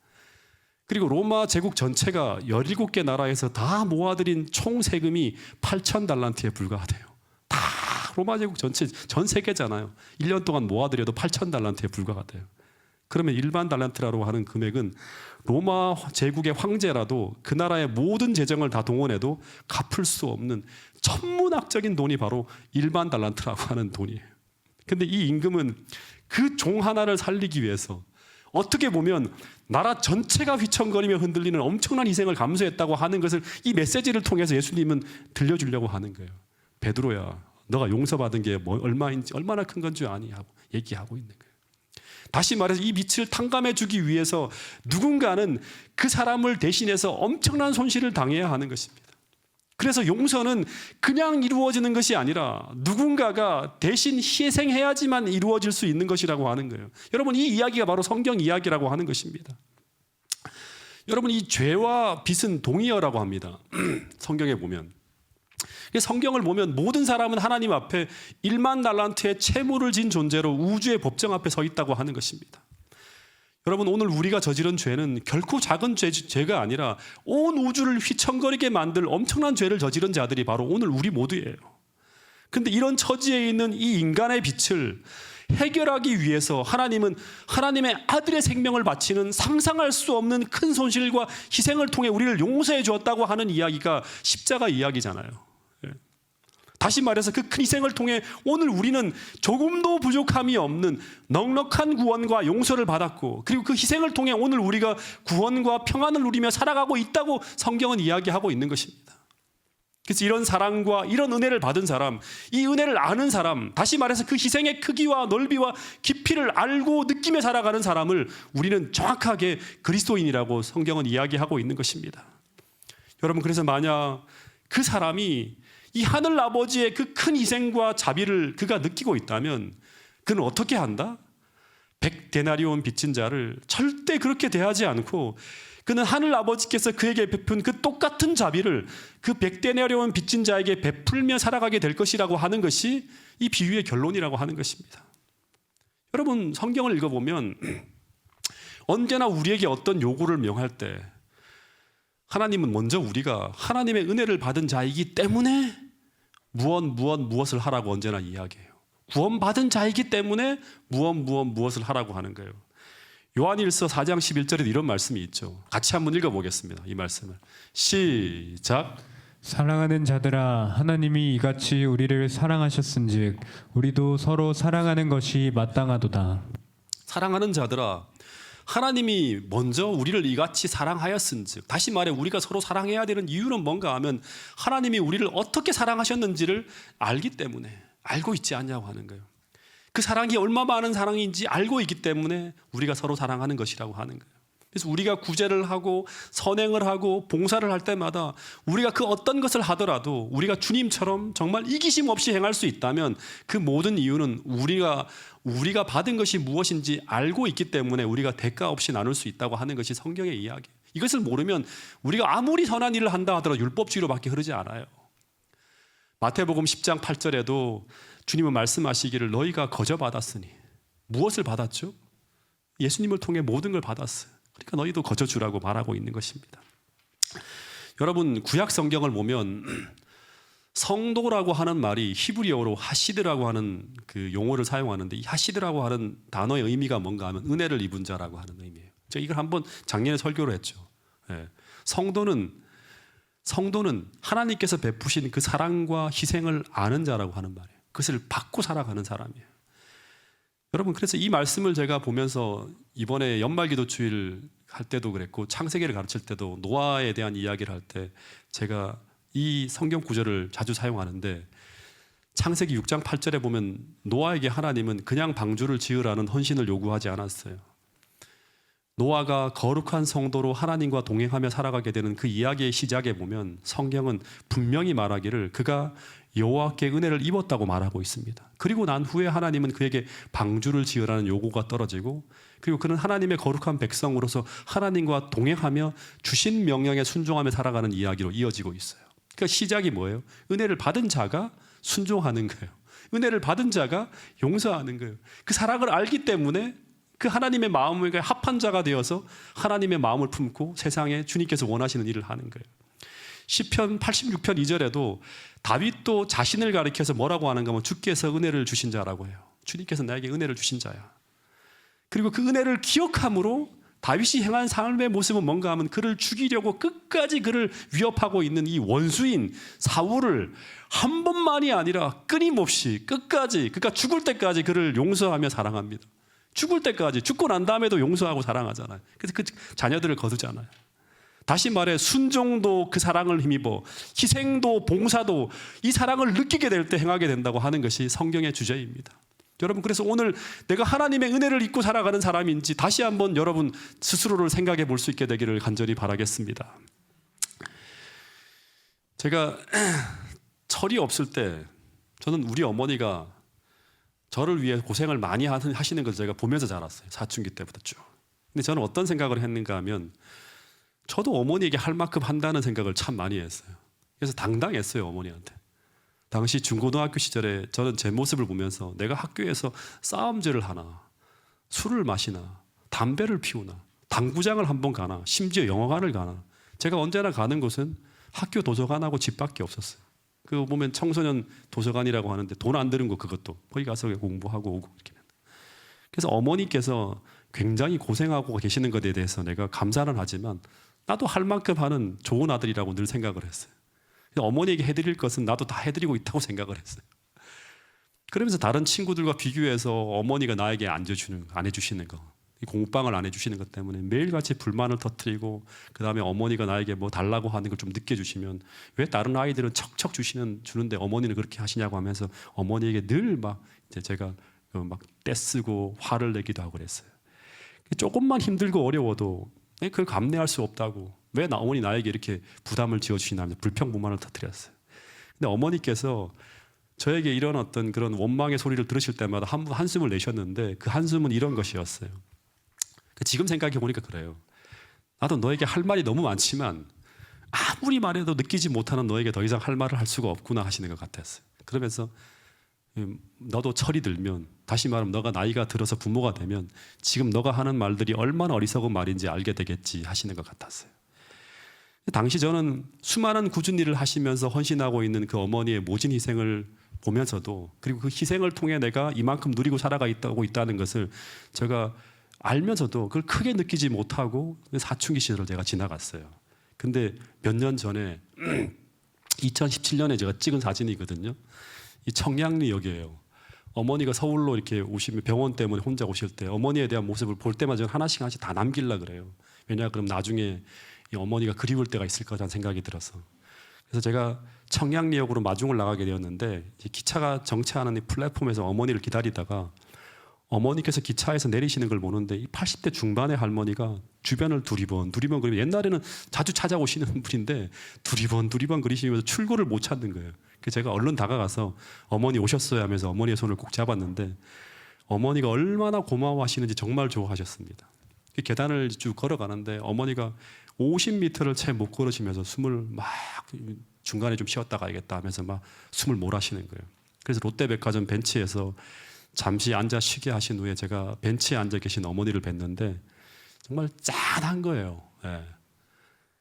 그리고 로마 제국 전체가 17개 나라에서 다 모아들인 총 세금이 8,000달란트에 불과하대요. 다 로마 제국 전체 전 세계잖아요. 1년 동안 모아들여도 8,000달란트에 불과하대요. 그러면 일반 달란트라고 하는 금액은 로마 제국의 황제라도 그 나라의 모든 재정을 다 동원해도 갚을 수 없는 천문학적인 돈이 바로 일반 달란트라고 하는 돈이에요. 근데 이 임금은 그 종 하나를 살리기 위해서 어떻게 보면 나라 전체가 휘청거리며 흔들리는 엄청난 희생을 감수했다고 하는 것을 이 메시지를 통해서 예수님은 들려주려고 하는 거예요. 베드로야, 너가 용서받은 게 얼마인지 얼마나 큰 건 줄 아니 하고 얘기하고 있는 거예요. 다시 말해서 이 빛을 탕감해 주기 위해서 누군가는 그 사람을 대신해서 엄청난 손실을 당해야 하는 것입니다. 그래서 용서는 그냥 이루어지는 것이 아니라 누군가가 대신 희생해야지만 이루어질 수 있는 것이라고 하는 거예요. 여러분, 이 이야기가 바로 성경 이야기라고 하는 것입니다. 여러분, 이 죄와 빚은 동의어라고 합니다. 성경에 보면. 성경을 보면 모든 사람은 하나님 앞에 1만 달란트의 채무를 진 존재로 우주의 법정 앞에 서 있다고 하는 것입니다. 여러분, 오늘 우리가 저지른 죄는 결코 작은 죄가 아니라 온 우주를 휘청거리게 만들 엄청난 죄를 저지른 자들이 바로 오늘 우리 모두예요. 그런데 이런 처지에 있는 이 인간의 빛을 해결하기 위해서 하나님은 하나님의 아들의 생명을 바치는 상상할 수 없는 큰 손실과 희생을 통해 우리를 용서해 주었다고 하는 이야기가 십자가 이야기잖아요. 다시 말해서 그 큰 희생을 통해 오늘 우리는 조금도 부족함이 없는 넉넉한 구원과 용서를 받았고, 그리고 그 희생을 통해 오늘 우리가 구원과 평안을 누리며 살아가고 있다고 성경은 이야기하고 있는 것입니다. 그래서 이런 사랑과 이런 은혜를 받은 사람, 이 은혜를 아는 사람, 다시 말해서 그 희생의 크기와 넓이와 깊이를 알고 느끼며 살아가는 사람을 우리는 정확하게 그리스도인이라고 성경은 이야기하고 있는 것입니다. 여러분, 그래서 만약 그 사람이 이 하늘 아버지의 그 큰 희생과 자비를 그가 느끼고 있다면 그는 어떻게 한다? 100데나리온 빚진 자를 절대 그렇게 대하지 않고 그는 하늘 아버지께서 그에게 베푼 그 똑같은 자비를 그 100데나리온 빚진 자에게 베풀며 살아가게 될 것이라고 하는 것이 이 비유의 결론이라고 하는 것입니다. 여러분, 성경을 읽어보면 언제나 우리에게 어떤 요구를 명할 때 하나님은 먼저 우리가 하나님의 은혜를 받은 자이기 때문에 무엇을 하라고 언제나 이야기해요. 구원받은 자이기 때문에 무엇을 하라고 하는 거예요. 요한일서 4장 11절에 이런 말씀이 있죠. 같이 한번 읽어보겠습니다. 이 말씀을 시작. 사랑하는 자들아, 하나님이 이같이 우리를 사랑하셨은즉 우리도 서로 사랑하는 것이 마땅하도다. 사랑하는 자들아, 하나님이 먼저 우리를 이같이 사랑하였은즉, 다시 말해 우리가 서로 사랑해야 되는 이유는 뭔가 하면 하나님이 우리를 어떻게 사랑하셨는지를 알기 때문에, 알고 있지 않냐고 하는 거예요. 그 사랑이 얼마 많은 사랑인지 알고 있기 때문에 우리가 서로 사랑하는 것이라고 하는 거예요. 그래서 우리가 구제를 하고 선행을 하고 봉사를 할 때마다 우리가 그 어떤 것을 하더라도 우리가 주님처럼 정말 이기심 없이 행할 수 있다면 그 모든 이유는 우리가 받은 것이 무엇인지 알고 있기 때문에 우리가 대가 없이 나눌 수 있다고 하는 것이 성경의 이야기. 이것을 모르면 우리가 아무리 선한 일을 한다 하더라도 율법주의로밖에 흐르지 않아요. 마태복음 10장 8절에도 주님은 말씀하시기를 너희가 거저 받았으니, 무엇을 받았죠? 예수님을 통해 모든 걸 받았어요. 그러니까 너희도 거저 주라고 말하고 있는 것입니다. 여러분, 구약 성경을 보면 성도라고 하는 말이 히브리어로 하시드라고 하는 그 용어를 사용하는데, 이 하시드라고 하는 단어의 의미가 뭔가 하면 은혜를 입은 자라고 하는 의미예요. 제가 이걸 한번 작년에 설교를 했죠. 예. 성도는 하나님께서 베푸신 그 사랑과 희생을 아는 자라고 하는 말이에요. 그것을 받고 살아가는 사람이에요. 여러분, 그래서 이 말씀을 제가 보면서 이번에 연말기도 주일 할 때도 그랬고 창세기를 가르칠 때도 노아에 대한 이야기를 할 때 제가 이 성경 구절을 자주 사용하는데, 창세기 6장 8절에 보면 노아에게 하나님은 그냥 방주를 지으라는 헌신을 요구하지 않았어요. 노아가 거룩한 성도로 하나님과 동행하며 살아가게 되는 그 이야기의 시작에 보면 성경은 분명히 말하기를 그가 여호와께 은혜를 입었다고 말하고 있습니다. 그리고 난 후에 하나님은 그에게 방주를 지으라는 요구가 떨어지고, 그리고 그는 하나님의 거룩한 백성으로서 하나님과 동행하며 주신 명령에 순종하며 살아가는 이야기로 이어지고 있어요. 그러니까 시작이 뭐예요? 은혜를 받은 자가 순종하는 거예요. 은혜를 받은 자가 용서하는 거예요. 그 사랑을 알기 때문에 그 하나님의 마음과 합한 자가 되어서 하나님의 마음을 품고 세상에 주님께서 원하시는 일을 하는 거예요. 시편 86편 2절에도 다윗도 자신을 가리켜서 뭐라고 하는가 하면 주께서 은혜를 주신 자라고 해요. 주님께서 나에게 은혜를 주신 자야. 그리고 그 은혜를 기억함으로 다윗이 행한 삶의 모습은 뭔가 하면 그를 죽이려고 끝까지 그를 위협하고 있는 이 원수인 사울을 한 번만이 아니라 끊임없이 끝까지, 그러니까 죽을 때까지 그를 용서하며 사랑합니다. 죽을 때까지, 죽고 난 다음에도 용서하고 사랑하잖아요. 그래서 그 자녀들을 거두잖아요. 다시 말해 순종도 그 사랑을 힘입어 희생도 봉사도 이 사랑을 느끼게 될 때 행하게 된다고 하는 것이 성경의 주제입니다. 여러분, 그래서 오늘 내가 하나님의 은혜를 잊고 살아가는 사람인지 다시 한번 여러분 스스로를 생각해 볼 수 있게 되기를 간절히 바라겠습니다. 제가 철이 없을 때 저는 우리 어머니가 저를 위해 고생을 많이 하시는 것을 제가 보면서 자랐어요. 사춘기 때부터 쭉. 근데 저는 어떤 생각을 했는가 하면 저도 어머니에게 할 만큼 한다는 생각을 참 많이 했어요. 그래서 당당했어요, 어머니한테. 당시 중고등학교 시절에 저는 제 모습을 보면서 내가 학교에서 싸움질을 하나, 술을 마시나, 담배를 피우나, 당구장을 한번 가나, 심지어 영화관을 가나, 제가 언제나 가는 곳은 학교 도서관하고 집밖에 없었어요. 그거 보면 청소년 도서관이라고 하는데 돈 안 드는 거, 그것도 거기 가서 공부하고 오고 이렇게. 그래서 어머니께서 굉장히 고생하고 계시는 것에 대해서 내가 감사는 하지만 나도 할 만큼 하는 좋은 아들이라고 늘 생각을 했어요. 어머니에게 해드릴 것은 나도 다 해드리고 있다고 생각을 했어요. 그러면서 다른 친구들과 비교해서 어머니가 나에게 안 해주시는 거, 공방을 안 해주시는 것 때문에 매일같이 불만을 터뜨리고, 그 다음에 어머니가 나에게 뭐 달라고 하는 걸 좀 늦게 주시면 왜 다른 아이들은 척척 주는데 어머니는 그렇게 하시냐고 하면서 어머니에게 늘 막 이제 제가 막 떼쓰고 화를 내기도 하고 그랬어요. 조금만 힘들고 어려워도 그걸 감내할 수 없다고, 왜 어머니 나에게 이렇게 부담을 지어주시나 하면서 불평불만을 터뜨렸어요. 근데 어머니께서 저에게 이런 어떤 그런 원망의 소리를 들으실 때마다 한숨을 내셨는데 그 한숨은 이런 것이었어요. 지금 생각해 보니까 그래요. 나도 너에게 할 말이 너무 많지만 아무리 말해도 느끼지 못하는 너에게 더 이상 할 말을 할 수가 없구나 하시는 것 같았어요. 그러면서 너도 철이 들면, 다시 말하면 너가 나이가 들어서 부모가 되면 지금 너가 하는 말들이 얼마나 어리석은 말인지 알게 되겠지 하시는 것 같았어요. 당시 저는 수많은 굳은 일을 하시면서 헌신하고 있는 그 어머니의 모진 희생을 보면서도, 그리고 그 희생을 통해 내가 이만큼 누리고 살아가고 있다는 것을 제가 알면서도 그걸 크게 느끼지 못하고 사춘기 시절을 제가 지나갔어요. 근데 몇 년 전에 2017년에 제가 찍은 사진이거든요. 이 청량리역이에요. 어머니가 서울로 이렇게 오시면 병원 때문에 혼자 오실 때 어머니에 대한 모습을 볼 때마다 저는 하나씩 다 남기려 그래요. 왜냐 그럼 나중에 이 어머니가 그리울 때가 있을 거라는 생각이 들어서. 그래서 제가 청량리역으로 마중을 나가게 되었는데 기차가 정차하는 이 플랫폼에서 어머니를 기다리다가 어머니께서 기차에서 내리시는 걸 보는데 이 80대 중반의 할머니가 주변을 두리번 그리고 옛날에는 자주 찾아오시는 분인데 두리번 그리시면서 출구를 못 찾는 거예요. 그래서 제가 얼른 다가가서 어머니 오셨어요 하면서 어머니의 손을 꼭 잡았는데 어머니가 얼마나 고마워하시는지 정말 좋아하셨습니다. 계단을 쭉 걸어가는데 어머니가 50m를 채 못 걸으시면서 숨을 막 중간에 좀 쉬었다 가야겠다 하면서 막 숨을 몰아쉬는 거예요. 그래서 롯데백화점 벤치에서 잠시 앉아 쉬게 하신 후에 제가 벤치에 앉아 계신 어머니를 뵀는데 정말 짠한 거예요. 예.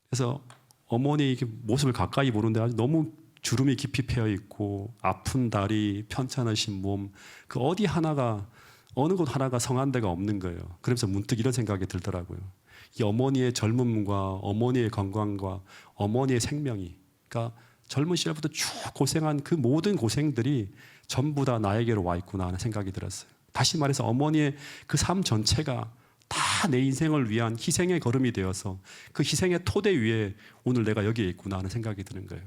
그래서 어머니 모습을 가까이 보는데 아주 너무 주름이 깊이 패여 있고 아픈 다리, 편찮으신 몸, 그 어디 하나가 어느 곳 하나가 성한 데가 없는 거예요. 그러면서 문득 이런 생각이 들더라고요. 이 어머니의 젊음과 어머니의 건강과 어머니의 생명이, 그러니까 젊은 시절부터 쭉 고생한 그 모든 고생들이 전부 다 나에게로 와 있구나 하는 생각이 들었어요. 다시 말해서 어머니의 그 삶 전체가 다 내 인생을 위한 희생의 걸음이 되어서 그 희생의 토대 위에 오늘 내가 여기에 있구나 하는 생각이 드는 거예요.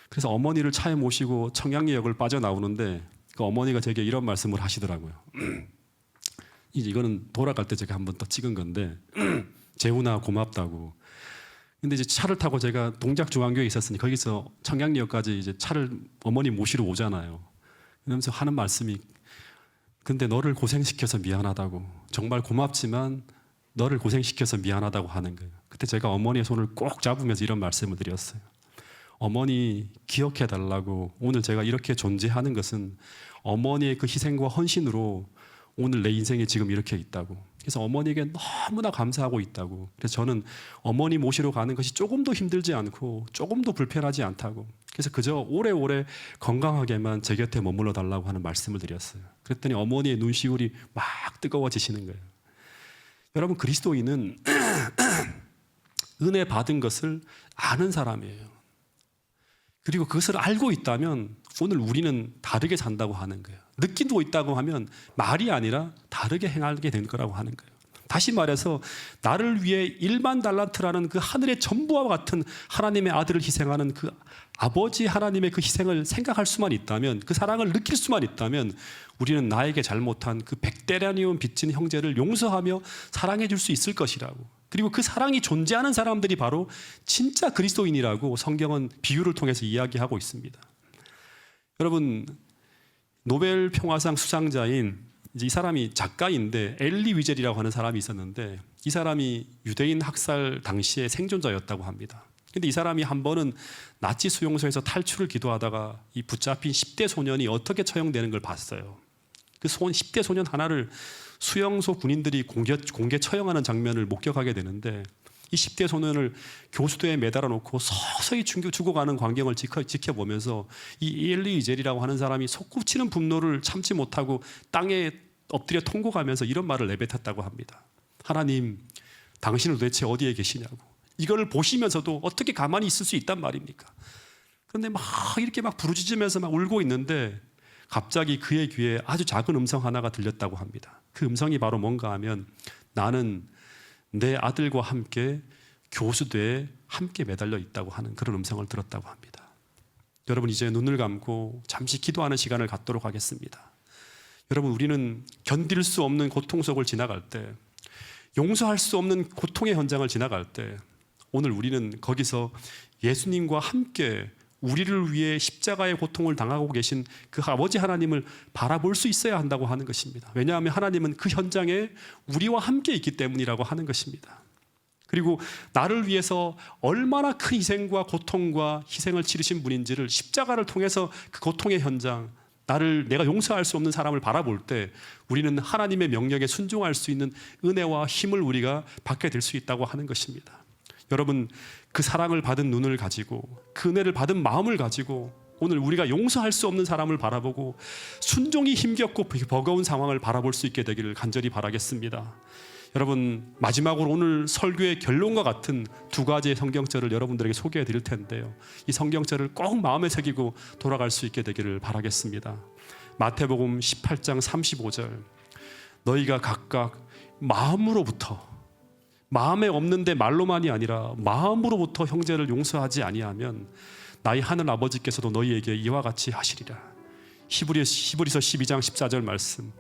그래서 어머니를 차에 모시고 청량리역을 빠져나오는데 그 어머니가 제게 이런 말씀을 하시더라고요. 이거는 돌아갈 때 제가 한번 또 찍은 건데 재훈아 고맙다고. 근데 이제 차를 타고 제가 동작중앙교에 있었으니 거기서 청량리역까지 이제 차를 어머니 모시러 오잖아요. 그러면서 하는 말씀이, 근데 너를 고생시켜서 미안하다고, 정말 고맙지만 너를 고생시켜서 미안하다고 하는 거예요. 그때 제가 어머니의 손을 꼭 잡으면서 이런 말씀을 드렸어요. 어머니 기억해 달라고. 오늘 제가 이렇게 존재하는 것은 어머니의 그 희생과 헌신으로 오늘 내 인생에 지금 이렇게 있다고. 그래서 어머니에게 너무나 감사하고 있다고. 그래서 저는 어머니 모시러 가는 것이 조금도 힘들지 않고 조금도 불편하지 않다고. 그래서 그저 오래오래 건강하게만 제 곁에 머물러 달라고 하는 말씀을 드렸어요. 그랬더니 어머니의 눈시울이 막 뜨거워지시는 거예요. 여러분, 그리스도인은 은혜 받은 것을 아는 사람이에요. 그리고 그것을 알고 있다면 오늘 우리는 다르게 산다고 하는 거예요. 느끼고 있다고 하면 말이 아니라 다르게 행하게 될 거라고 하는 거예요. 다시 말해서 나를 위해 1만 달란트라는 그 하늘의 전부와 같은 하나님의 아들을 희생하는 그 아버지 하나님의 그 희생을 생각할 수만 있다면, 그 사랑을 느낄 수만 있다면 우리는 나에게 잘못한 그 100대라니온 빚진 형제를 용서하며 사랑해 줄 수 있을 것이라고. 그리고 그 사랑이 존재하는 사람들이 바로 진짜 그리스도인이라고 성경은 비유를 통해서 이야기하고 있습니다. 여러분, 노벨 평화상 수상자인 이 사람이 작가인데 엘리 위젤이라고 하는 사람이 있었는데, 이 사람이 유대인 학살 당시의 생존자였다고 합니다. 근데 이 사람이 한 번은 나치 수용소에서 탈출을 기도하다가 이 붙잡힌 10대 소년이 어떻게 처형되는 걸 봤어요. 그 10대 소년 하나를 수용소 군인들이 공개 처형하는 장면을 목격하게 되는데, 이 10대 소년을 교수대에 매달아 놓고 서서히 죽어가는 광경을 지켜보면서 이 엘리 위젤이라고 하는 사람이 솟구치는 분노를 참지 못하고 땅에 엎드려 통곡하면서 이런 말을 내뱉었다고 합니다. 하나님, 당신은 도대체 어디에 계시냐고. 이걸 보시면서도 어떻게 가만히 있을 수 있단 말입니까? 그런데 막 이렇게 막 부르짖으면서 막 울고 있는데 갑자기 그의 귀에 아주 작은 음성 하나가 들렸다고 합니다. 그 음성이 바로 뭔가 하면, 나는 내 아들과 함께 교수대에 함께 매달려 있다고 하는 그런 음성을 들었다고 합니다. 여러분, 이제 눈을 감고 잠시 기도하는 시간을 갖도록 하겠습니다. 여러분, 우리는 견딜 수 없는 고통 속을 지나갈 때, 용서할 수 없는 고통의 현장을 지나갈 때, 오늘 우리는 거기서 예수님과 함께 우리를 위해 십자가의 고통을 당하고 계신 그 아버지 하나님을 바라볼 수 있어야 한다고 하는 것입니다. 왜냐하면 하나님은 그 현장에 우리와 함께 있기 때문이라고 하는 것입니다. 그리고 나를 위해서 얼마나 큰 희생과 고통과 희생을 치르신 분인지를 십자가를 통해서 그 고통의 현장, 내가 용서할 수 없는 사람을 바라볼 때 우리는 하나님의 명령에 순종할 수 있는 은혜와 힘을 우리가 받게 될 수 있다고 하는 것입니다. 여러분, 그 사랑을 받은 눈을 가지고, 그 은혜를 받은 마음을 가지고 오늘 우리가 용서할 수 없는 사람을 바라보고 순종이 힘겹고 버거운 상황을 바라볼 수 있게 되기를 간절히 바라겠습니다. 여러분, 마지막으로 오늘 설교의 결론과 같은 두 가지의 성경절을 여러분들에게 소개해 드릴 텐데요, 이 성경절을 꼭 마음에 새기고 돌아갈 수 있게 되기를 바라겠습니다. 마태복음 18장 35절, 너희가 각각 마음에 없는데 말로만이 아니라 마음으로부터 형제를 용서하지 아니하면 나의 하늘 아버지께서도 너희에게 이와 같이 하시리라. 히브리서 12장 14절 말씀,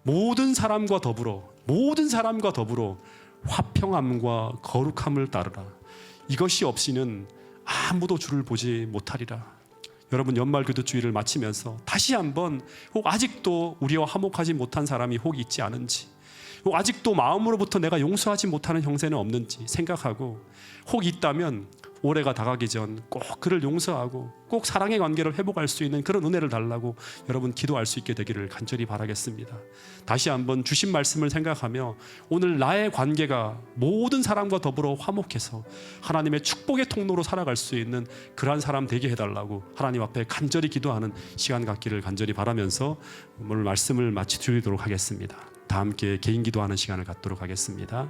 모든 사람과 더불어 화평함과 거룩함을 따르라. 이것이 없이는 아무도 주를 보지 못하리라. 여러분, 연말 기도 주일을 마치면서 다시 한번 혹 아직도 우리와 화목하지 못한 사람이 혹 있지 않은지, 혹 아직도 마음으로부터 내가 용서하지 못하는 형제는 없는지 생각하고, 혹 있다면 올해가 다가기 전 꼭 그를 용서하고 꼭 사랑의 관계를 회복할 수 있는 그런 은혜를 달라고 여러분 기도할 수 있게 되기를 간절히 바라겠습니다. 다시 한번 주신 말씀을 생각하며 오늘 나의 관계가 모든 사람과 더불어 화목해서 하나님의 축복의 통로로 살아갈 수 있는 그러한 사람 되게 해달라고 하나님 앞에 간절히 기도하는 시간 갖기를 간절히 바라면서 오늘 말씀을 마치도록 하겠습니다. 다 함께 개인 기도하는 시간을 갖도록 하겠습니다.